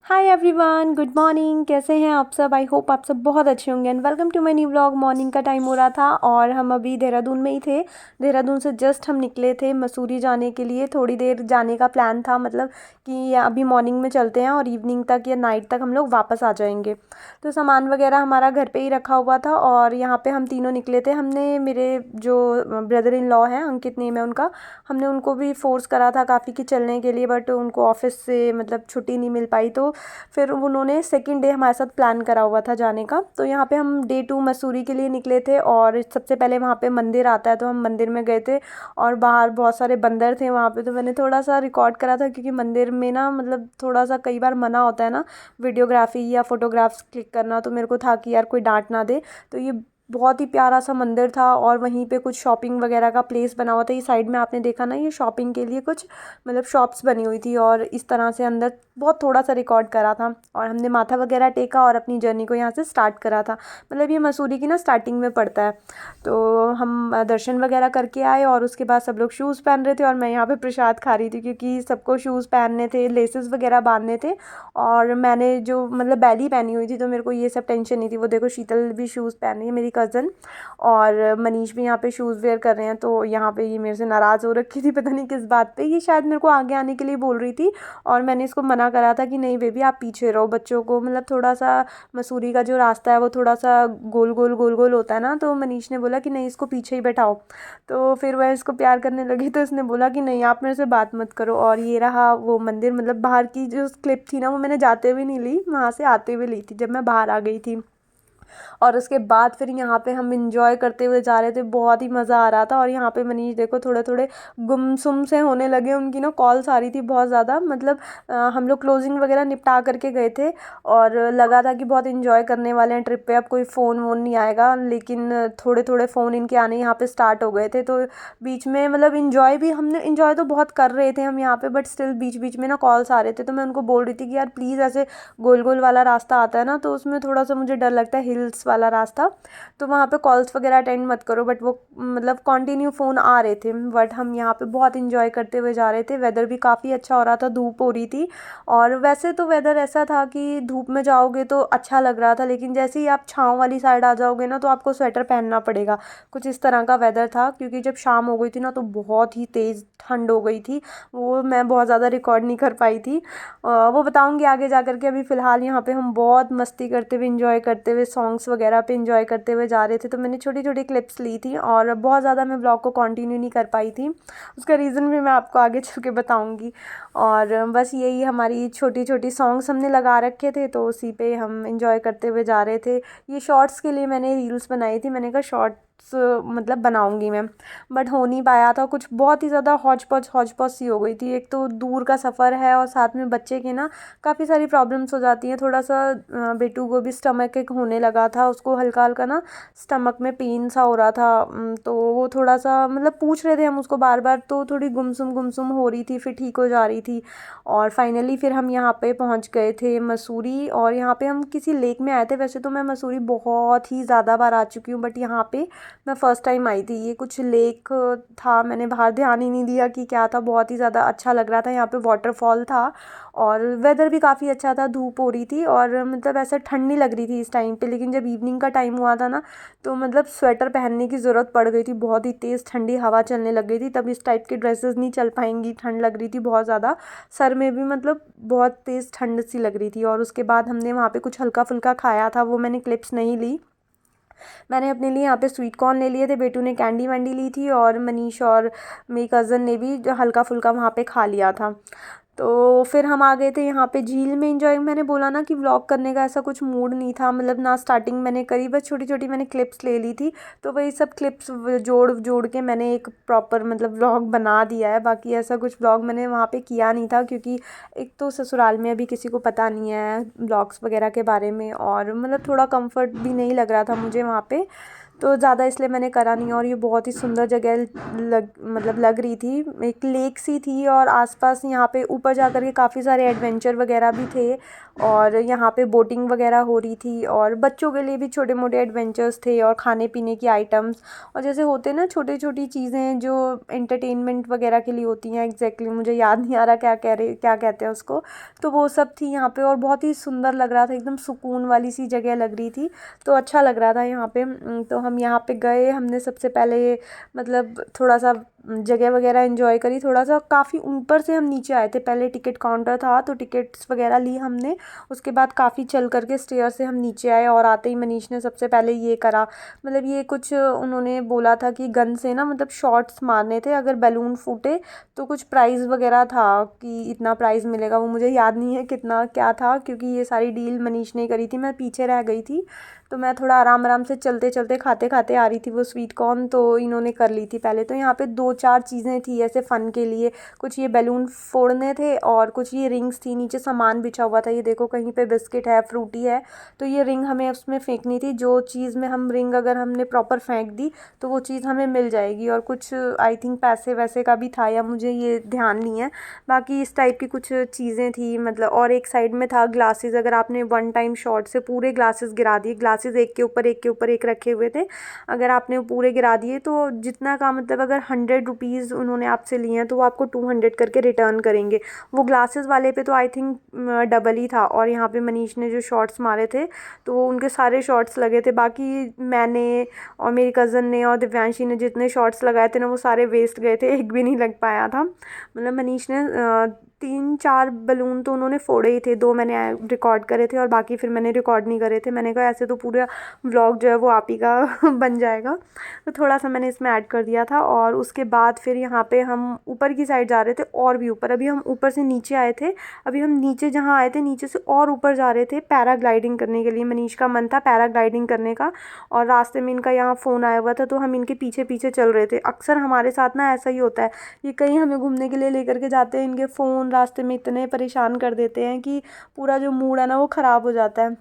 Hi everyone, good morning. कैसे हैं आप सब? आई होप आप सब बहुत अच्छे होंगे and welcome to my new vlog. Morning का टाइम हो रहा था और हम अभी देहरादून में ही थे। देहरादून से जस्ट हम निकले थे मसूरी जाने के लिए। थोड़ी देर जाने का प्लान था, मतलब कि अभी मॉर्निंग में चलते हैं और इवनिंग तक या नाइट तक हम लोग वापस आ जाएंगे। तो सामान वगैरह हमारा घर पे ही रखा हुआ था और यहाँ पे हम तीनों निकले थे। हमने मेरे जो ब्रदर इन लॉ हैं, अंकित नेम है उनका, हमने उनको भी फोर्स करा था काफ़ी कि चलने के लिए, बट उनको ऑफिस से मतलब छुट्टी नहीं मिल पाई। तो फिर उन्होंने सेकंड डे हमारे साथ प्लान करा हुआ था जाने का। तो यहाँ पे हम डे 2 मसूरी के लिए निकले थे और सबसे पहले वहाँ पे मंदिर आता है तो हम मंदिर में गए थे। और बाहर बहुत सारे बंदर थे वहाँ पे, तो मैंने थोड़ा सा रिकॉर्ड करा था क्योंकि मंदिर में ना मतलब थोड़ा सा कई बार मना होता है ना वीडियोग्राफी या फोटोग्राफ्स क्लिक करना। तो मेरे को था कि यार कोई डांट ना दे। तो ये बहुत ही प्यारा सा मंदिर था और वहीं पे कुछ शॉपिंग वगैरह का प्लेस बना हुआ था। ये साइड में आपने देखा ना, ये शॉपिंग के लिए कुछ मतलब शॉप्स बनी हुई थी और इस तरह से अंदर बहुत थोड़ा सा रिकॉर्ड करा था। और हमने माथा वगैरह टेका और अपनी जर्नी को यहाँ से स्टार्ट करा था। मतलब ये मसूरी की ना स्टार्टिंग में पड़ता है। तो हम दर्शन वगैरह करके आए और उसके बाद सब लोग शूज़ पहन रहे थे और मैं यहाँ पे प्रसाद खा रही थी क्योंकि सबको शूज़ पहनने थे, लेसेस वगैरह बांधने थे। और मैंने जो मतलब बैली पहनी हुई थी तो मेरे को ये सब टेंशन नहीं थी। वो देखो शीतल भी शूज़ पहन रही है, मेरी कज़न, और मनीष भी यहाँ पे शूज़ वेयर कर रहे हैं। तो यहाँ पे ये मेरे से नाराज़ हो रखी थी, पता नहीं किस बात पे। ये शायद मेरे को आगे आने के लिए बोल रही थी और मैंने इसको मना करा था कि नहीं बेबी आप पीछे रहो। बच्चों को मतलब थोड़ा सा मसूरी का जो रास्ता है वो थोड़ा सा गोल गोल गोल गोल होता है ना, तो मनीष ने बोला कि नहीं इसको पीछे ही बैठाओ। तो फिर वह इसको प्यार करने लगी तो इसने बोला कि नहीं आप मेरे से बात मत करो। और ये रहा वो मंदिर। मतलब बाहर की जो क्लिप थी ना वो मैंने जाते हुए नहीं ली, वहाँ से आते हुए ली थी जब मैं बाहर आ गई थी। और उसके बाद फिर यहाँ पे हम इंजॉय करते हुए जा रहे थे, बहुत ही मज़ा आ रहा था। और यहाँ पे मनीष देखो थोड़े थोड़े गुमसुम से होने लगे, उनकी ना कॉल्स आ रही थी बहुत ज़्यादा। मतलब हम लोग क्लोजिंग वगैरह निपटा करके गए थे और लगा था कि बहुत इंजॉय करने वाले हैं ट्रिप पे, अब कोई फ़ोन वोन नहीं आएगा। लेकिन थोड़े थोड़े फ़ोन इनके आने यहाँ पे स्टार्ट हो गए थे। तो बीच में मतलब इंजॉय भी हमने इंजॉय तो बहुत कर रहे थे हम यहाँ पे, बट स्टिल बीच बीच में ना कॉल्स आ रहे थे। तो मैं उनको बोल रही थी कि यार प्लीज़ ऐसे गोल गोल वाला रास्ता आता है ना तो उसमें थोड़ा सा मुझे डर लगता है, हिल्स वाला रास्ता, तो वहाँ पे कॉल्स वगैरह अटेंड मत करो। बट वो मतलब कंटिन्यू फ़ोन आ रहे थे। बट हम यहाँ पे बहुत इंजॉय करते हुए जा रहे थे। वेदर भी काफ़ी अच्छा हो रहा था, धूप हो रही थी। और वैसे तो वेदर ऐसा था कि धूप में जाओगे तो अच्छा लग रहा था, लेकिन जैसे ही आप छाँव वाली साइड आ जाओगे ना तो आपको स्वेटर पहनना पड़ेगा। कुछ इस तरह का वेदर था क्योंकि जब शाम हो गई थी ना तो बहुत ही तेज़ ठंड हो गई थी। वो मैं बहुत ज़्यादा रिकॉर्ड नहीं कर पाई थी। वो बताऊंगी आगे जा कर के। अभी फ़िलहाल यहाँ पे हम बहुत मस्ती करते हुए इंजॉय करते हुए सॉन्ग्स वगैरह पे इंजॉय करते हुए जा रहे थे। तो मैंने छोटी छोटी क्लिप्स ली थी और बहुत ज़्यादा मैं ब्लॉग को कंटिन्यू नहीं कर पाई थी। उसका रीज़न भी मैं आपको आगे चल के बताऊंगी। और बस यही हमारी छोटी छोटी सॉन्ग्स हमने लगा रखे थे तो उसी पे हम इंजॉय करते हुए जा रहे थे। ये शॉर्ट्स के लिए मैंने रील्स बनाई थी, मैंने कहा शॉर्ट्स मतलब बनाऊंगी मैं, बट हो नहीं पाया था। कुछ बहुत ही ज़्यादा हौच पौच सी हो गई थी। एक तो दूर का सफ़र है और साथ में बच्चे के ना काफ़ी सारी प्रॉब्लम्स हो जाती हैं। थोड़ा सा बेटू को भी स्टमक एक होने लगा था, उसको हल्का हल्का ना स्टमक में पेन सा हो रहा था। तो वो थोड़ा सा मतलब पूछ रहे थे हम उसको बार बार, तो थोड़ी गुमसुम हो रही थी, फिर ठीक हो जा रही थी। और फाइनली फिर हम यहाँ पे पहुँच गए थे मसूरी। और यहाँ पे हम किसी लेक में आए थे। वैसे तो मैं मसूरी बहुत ही ज़्यादा बार आ चुकी हूँ, बट यहाँ पे मैं फ़र्स्ट टाइम आई थी। ये कुछ लेक था, मैंने बाहर ध्यान ही नहीं दिया कि क्या था। बहुत ही ज़्यादा अच्छा लग रहा था, यहाँ पे वाटरफॉल था और वेदर भी काफ़ी अच्छा था, धूप हो रही थी और मतलब ऐसा ठंड नहीं लग रही थी इस टाइम पे। लेकिन जब इवनिंग का टाइम हुआ था ना तो मतलब स्वेटर पहनने की ज़रूरत पड़ गई थी। बहुत ही तेज़ ठंडी हवा चलने लग गई थी, तब इस टाइप की ड्रेसेस नहीं चल पाएंगी, ठंड लग रही थी बहुत ज़्यादा। सर में भी मतलब बहुत तेज़ ठंड सी लग रही थी। और उसके बाद हमने वहाँ पे कुछ हल्का फुल्का खाया था, वो मैंने क्लिप्स नहीं ली। मैंने अपने लिए यहाँ पे स्वीट कॉर्न ले लिए थे, बेटू ने कैंडी वैंडी ली थी और मनीष और मेरी कज़न ने भी जो हल्का फुल्का वहाँ पे खा लिया था। तो फिर हम आ गए थे यहाँ पे झील में इंजॉय। मैंने बोला ना कि व्लॉग करने का ऐसा कुछ मूड नहीं था, मतलब ना स्टार्टिंग मैंने करी, बस छोटी छोटी मैंने क्लिप्स ले ली थी। तो वही सब क्लिप्स जोड़ जोड़ के मैंने एक प्रॉपर मतलब व्लॉग बना दिया है। बाकी ऐसा कुछ व्लॉग मैंने वहाँ पे किया नहीं था क्योंकि एक तो ससुराल में अभी किसी को पता नहीं है व्लॉग्स वगैरह के बारे में और मतलब थोड़ा कंफर्ट भी नहीं लग रहा था मुझे वहाँ पे। तो ज़्यादा इसलिए मैंने करा नहीं। और ये बहुत ही सुंदर जगह लग रही थी, एक लेक सी थी और आसपास यहाँ पे ऊपर जा कर के काफ़ी सारे एडवेंचर वगैरह भी थे और यहाँ पे बोटिंग वगैरह हो रही थी और बच्चों के लिए भी छोटे मोटे एडवेंचर्स थे और खाने पीने की आइटम्स और जैसे होते हैं ना छोटी छोटी चीज़ें जो एंटरटेनमेंट वगैरह के लिए होती हैं, एग्जैक्टली मुझे याद नहीं आ रहा क्या कहते हैं उसको, तो वो सब थी यहाँ पे और बहुत ही सुंदर लग रहा था, एकदम सुकून वाली सी जगह लग रही थी। तो अच्छा लग रहा था यहाँ पे। तो हम यहाँ पे गए, हमने सबसे पहले मतलब थोड़ा सा जगह वगैरह एंजॉय करी, थोड़ा सा काफ़ी ऊपर से हम नीचे आए थे, पहले टिकट काउंटर था तो टिकट्स वगैरह ली हमने, उसके बाद काफ़ी चल करके स्टेयर से हम नीचे आए और आते ही मनीष ने सबसे पहले ये करा, मतलब ये कुछ उन्होंने बोला था कि गन से ना मतलब शॉट्स मारने थे, अगर बैलून फूटे तो कुछ प्राइज़ वगैरह था कि इतना प्राइज़ मिलेगा, वो मुझे याद नहीं है कितना क्या था क्योंकि ये सारी डील मनीष ने करी थी, मैं पीछे रह गई थी। तो मैं थोड़ा आराम आराम से चलते चलते खाते खाते आ रही थी वो स्वीट कॉर्न, तो इन्होंने कर ली थी पहले। तो यहाँ पे 2-4 चीज़ें थी ऐसे फ़न के लिए, कुछ ये बैलून फोड़ने थे और कुछ ये रिंग्स थी, नीचे सामान बिछा हुआ था, ये देखो कहीं पे बिस्किट है, फ्रूटी है, तो ये रिंग हमें उसमें फेंकनी थी, जो चीज़ में हम रिंग अगर हमने प्रॉपर फेंक दी तो वो चीज़ हमें मिल जाएगी। और कुछ आई थिंक पैसे वैसे का भी था या मुझे ये ध्यान नहीं है, बाकी इस टाइप की कुछ चीज़ें थी मतलब। और एक साइड में था ग्लासेस, अगर आपने वन टाइम शॉट से पूरे ग्लासेस गिरा दिए, ग्लासेस एक के ऊपर एक के ऊपर एक रखे हुए थे, अगर आपने पूरे गिरा दिए तो जितना का मतलब अगर 100 रुपीज़ उन्होंने आपसे लिए हैं तो वो आपको 200 करके रिटर्न करेंगे। वो ग्लासेस वाले पे तो आई थिंक डबल ही था। और यहाँ पे मनीष ने जो शॉट्स मारे थे तो वो उनके सारे शॉट्स लगे थे, बाकी मैंने और मेरी कज़न ने और दिव्यांशी ने जितने शॉट्स लगाए थे ना वो सारे वेस्ट गए थे, एक भी नहीं लग पाया था। मतलब मनीष ने 3-4 बलून तो उन्होंने फोड़े ही थे, 2 मैंने रिकॉर्ड करे थे और बाकी फिर मैंने रिकॉर्ड नहीं करे थे। मैंने कहा ऐसे तो पूरा व्लॉग जो है वो आप ही का बन जाएगा, तो थोड़ा सा मैंने इसमें ऐड कर दिया था। और उसके बाद फिर यहाँ पे हम ऊपर की साइड जा रहे थे और भी ऊपर, अभी हम ऊपर से नीचे आए थे, अभी हम नीचे जहाँ आए थे नीचे से और ऊपर जा रहे थे पैराग्लाइडिंग करने के लिए। मनीष का मन था पैराग्लाइडिंग करने का और रास्ते में इनका यहाँ फ़ोन आया हुआ था तो हम इनके पीछे पीछे चल रहे थे। अक्सर हमारे साथ ना ऐसा ही होता है, ये कहीं हमें घूमने के लिए लेकर के जाते हैं, इनके फ़ोन रास्ते में इतने परेशान कर देते हैं कि पूरा जो मूड है ना वो ख़राब हो जाता है।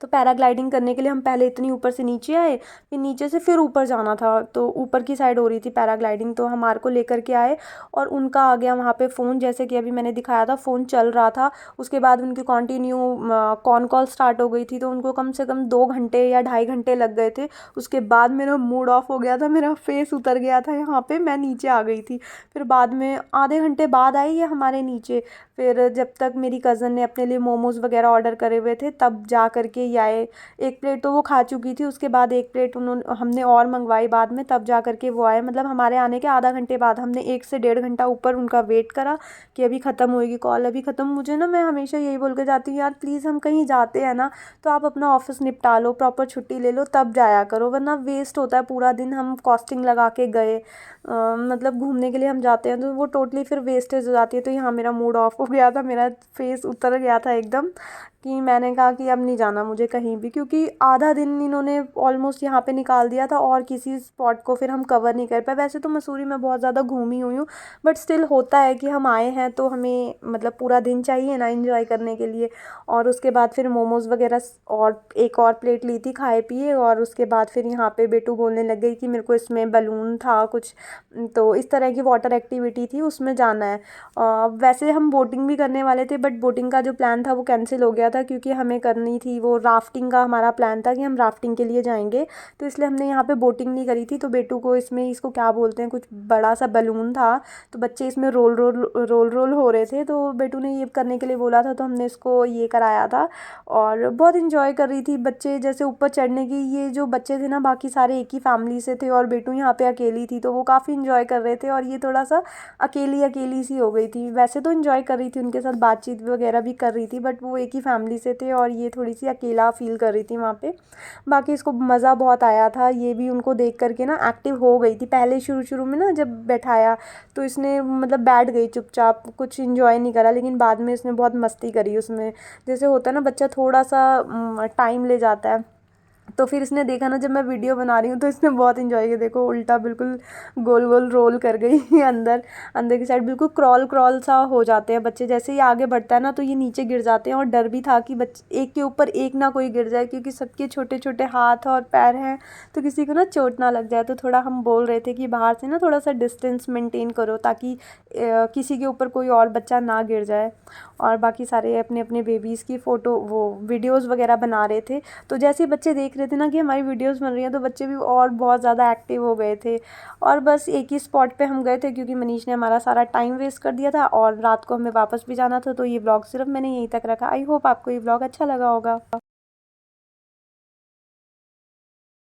तो पैराग्लाइडिंग करने के लिए हम पहले इतनी ऊपर से नीचे आए, फिर नीचे से फिर ऊपर जाना था, तो ऊपर की साइड हो रही थी पैराग्लाइडिंग, तो हमारे को लेकर के आए और उनका आ गया वहाँ पे फ़ोन, जैसे कि अभी मैंने दिखाया था फ़ोन चल रहा था। उसके बाद उनकी कंटिन्यू कॉन कॉल स्टार्ट हो गई थी, तो उनको कम से कम 2 घंटे या 2.5 घंटे लग गए थे। उसके बाद मेरा मूड ऑफ हो गया था, मेरा फेस उतर गया था यहाँ पे, मैं नीचे आ गई थी। फिर बाद में आधे घंटे बाद आई ये हमारे नीचे, फिर जब तक मेरी कज़न ने अपने लिए मोमोज़ वगैरह ऑर्डर करे हुए थे तब जा करके ये आए। एक प्लेट तो वो खा चुकी थी, उसके बाद एक प्लेट उन्होंने हमने और मंगवाई बाद में, तब जा करके वो आए। मतलब हमारे आने के आधा घंटे बाद हमने 1 से 1.5 घंटा ऊपर उनका वेट करा कि अभी ख़त्म होएगी कॉल, अभी ख़त्म। मुझे ना, मैं हमेशा यही बोल के जाती हूँ यार प्लीज़ हम कहीं जाते हैं ना तो आप अपना ऑफिस निपटा लो, प्रॉपर छुट्टी ले लो तब जाया करो, वरना वेस्ट होता है पूरा दिन। हम कॉस्टिंग लगा के गए, मतलब घूमने के लिए हम जाते हैं तो वो टोटली फिर वेस्टेज हो जाती है। तो यहाँ मेरा मूड ऑफ हो गया था, मेरा फेस उतर गया था एकदम कि मैंने कहा कि अब नहीं जाना मुझे कहीं भी, क्योंकि आधा दिन इन्होंने ऑलमोस्ट यहाँ पे निकाल दिया था और किसी स्पॉट को फिर हम कवर नहीं कर पाए। वैसे तो मसूरी में बहुत ज़्यादा घूमी हुई हूँ, बट स्टिल होता है कि हम आए हैं तो हमें मतलब पूरा दिन चाहिए ना एंजॉय करने के लिए। और उसके बाद फिर मोमोज़ वगैरह और एक और प्लेट ली थी, खाए पिए, और उसके बाद फिर यहाँ पे बेटू बोलने लग गई कि मेरे को इसमें बलून था कुछ, तो इस तरह की वाटर एक्टिविटी थी उसमें जाना है। वैसे हम बोटिंग भी करने वाले थे बट बोटिंग का जो प्लान था वो कैंसिल हो गया था, क्योंकि हमें करनी थी वो राफ्टिंग का, हमारा प्लान था कि हम राफ्टिंग के लिए जाएंगे, तो इसलिए हमने यहाँ पे बोटिंग नहीं करी थी। तो बेटू को इसमें, इसको क्या बोलते हैं, कुछ बड़ा सा बलून था तो बच्चे इसमें रोल रोल रोल रोल हो रहे थे, तो बेटू ने ये करने के लिए बोला था तो हमने इसको ये कराया था और बहुत इंजॉय कर रही थी बच्चे। जैसे ऊपर चढ़ने की, ये जो बच्चे थे ना बाकी सारे एक ही फैमिली से थे और बेटू यहाँ पे अकेली थी, तो वो काफ़ी इंजॉय कर रहे थे और ये थोड़ा सा अकेली अकेली सी हो गई थी। वैसे तो इंजॉय कर रही थी, उनके साथ बातचीत वगैरह भी कर रही थी, बट वो एक ही फैमिली से थे और ये थोड़ी सी अकेला फील कर रही थी वहाँ पे। बाकी इसको मज़ा बहुत आया था, ये भी उनको देख करके ना एक्टिव हो गई थी। पहले शुरू शुरू में ना जब बैठाया तो इसने मतलब बैठ गई चुपचाप, कुछ इंजॉय नहीं करा, लेकिन बाद में इसने बहुत मस्ती करी उसमें। जैसे होता है ना बच्चा थोड़ा सा टाइम ले जाता है, तो फिर इसने देखा ना जब मैं वीडियो बना रही हूँ, तो इसने बहुत इन्जॉय किया। देखो उल्टा बिल्कुल गोल गोल रोल कर गई अंदर अंदर की साइड। बिल्कुल क्रॉल क्रॉल सा हो जाते हैं बच्चे, जैसे ही आगे बढ़ता है ना तो ये नीचे गिर जाते हैं। और डर भी था कि बच्चे एक के ऊपर एक ना कोई गिर जाए, क्योंकि सबके छोटे छोटे हाथ और पैर हैं, तो किसी को ना चोट ना लग जाए। तो थोड़ा हम बोल रहे थे कि बाहर से ना थोड़ा सा डिस्टेंस मेंटेन करो, ताकि किसी के ऊपर कोई और बच्चा ना गिर जाए। और बाकी सारे अपने अपने बेबीज़ की फ़ोटो वो वीडियोज़ वगैरह बना रहे थे। तो जैसे ही बच्चे देख रहे थे ना कि हमारी वीडियोस बन रही हैं, तो बच्चे भी और बहुत ज़्यादा एक्टिव हो गए थे। और बस एक ही स्पॉट पे हम गए थे, क्योंकि मनीष ने हमारा सारा टाइम वेस्ट कर दिया था और रात को हमें वापस भी जाना था। तो ये व्लॉग सिर्फ मैंने यहीं तक रखा। आई होप आपको ये व्लॉग अच्छा लगा होगा।